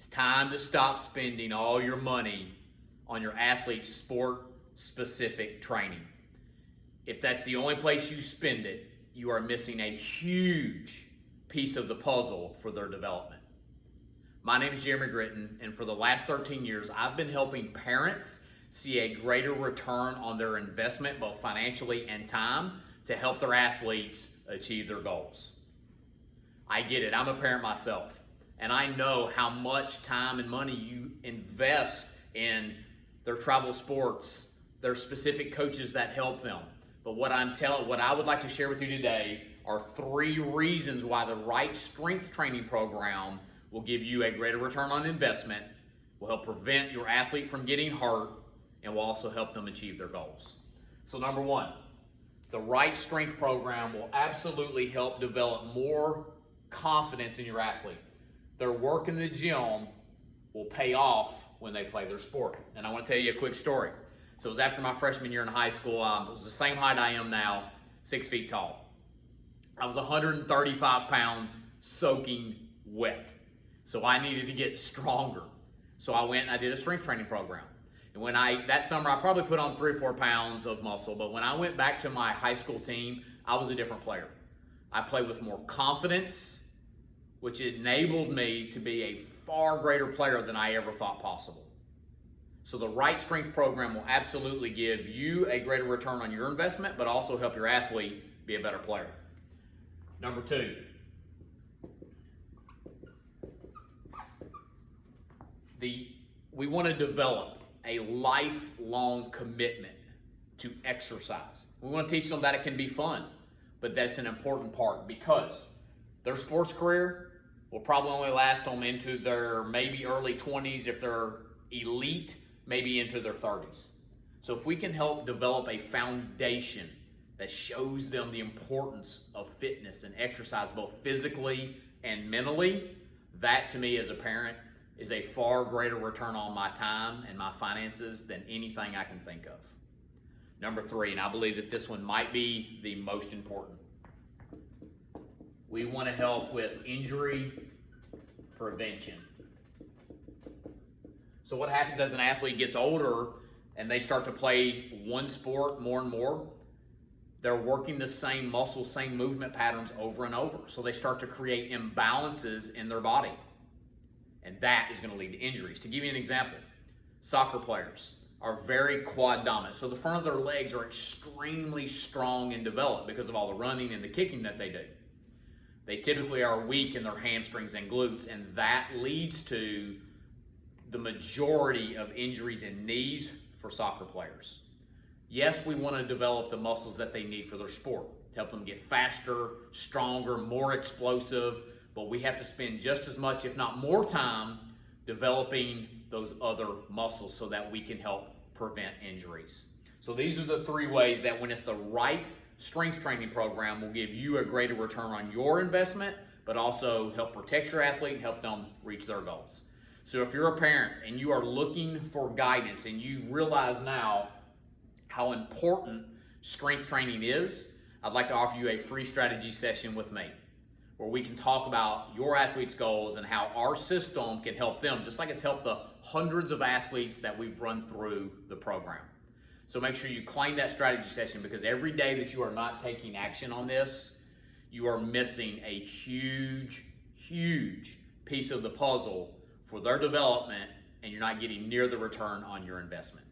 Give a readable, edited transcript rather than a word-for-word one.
It's time to stop spending all your money on your athlete's sport-specific training. If that's the only place you spend it, you are missing a huge piece of the puzzle for their development. My name is Jeremy Gritton, and for the last 13 years, I've been helping parents see a greater return on their investment, both financially and time, to help their athletes achieve their goals. I get it, I'm a parent myself, and I know how much time and money you invest in their travel sports, their specific coaches that help them. But what I would like to share with you today are 3 reasons why the right strength training program will give you a greater return on investment, will help prevent your athlete from getting hurt, and will also help them achieve their goals. So number 1, the right strength program will absolutely help develop more confidence in your athlete. Their work in the gym will pay off when they play their sport. And I want to tell you a quick story. So it was after my freshman year in high school. It was the same height I am now, 6 feet tall. I was 135 pounds soaking wet. So I needed to get stronger. So I went and I did a strength training program. And that summer I probably put on 3 or 4 pounds of muscle, but when I went back to my high school team, I was a different player. I played with more confidence, which enabled me to be a far greater player than I ever thought possible. So the right strength program will absolutely give you a greater return on your investment, but also help your athlete be a better player. Number 2, we want to develop a lifelong commitment to exercise. We want to teach them that it can be fun, but that's an important part because their sports career will probably only last them into their maybe early 20s if they're elite, maybe into their 30s. So if we can help develop a foundation that shows them the importance of fitness and exercise both physically and mentally, that to me as a parent is a far greater return on my time and my finances than anything I can think of. Number 3, and I believe that this one might be the most important. We want to help with injury prevention. So what happens as an athlete gets older and they start to play one sport more and more, they're working the same muscles, same movement patterns over and over. So they start to create imbalances in their body. And that is going to lead to injuries. To give you an example, soccer players are very quad dominant. So the front of their legs are extremely strong and developed because of all the running and the kicking that they do. They typically are weak in their hamstrings and glutes, and that leads to the majority of injuries in knees for soccer players. Yes, we want to develop the muscles that they need for their sport to help them get faster, stronger, more explosive, but we have to spend just as much, if not more time, developing those other muscles so that we can help prevent injuries. So these are the 3 ways that when it's the right strength training program will give you a greater return on your investment, but also help protect your athlete and help them reach their goals. So if you're a parent and you are looking for guidance and you realize now how important strength training is, I'd like to offer you a free strategy session with me where we can talk about your athlete's goals and how our system can help them, just like it's helped the hundreds of athletes that we've run through the program. So make sure you claim that strategy session, because every day that you are not taking action on this, you are missing a huge, huge piece of the puzzle for their development, and you're not getting near the return on your investment.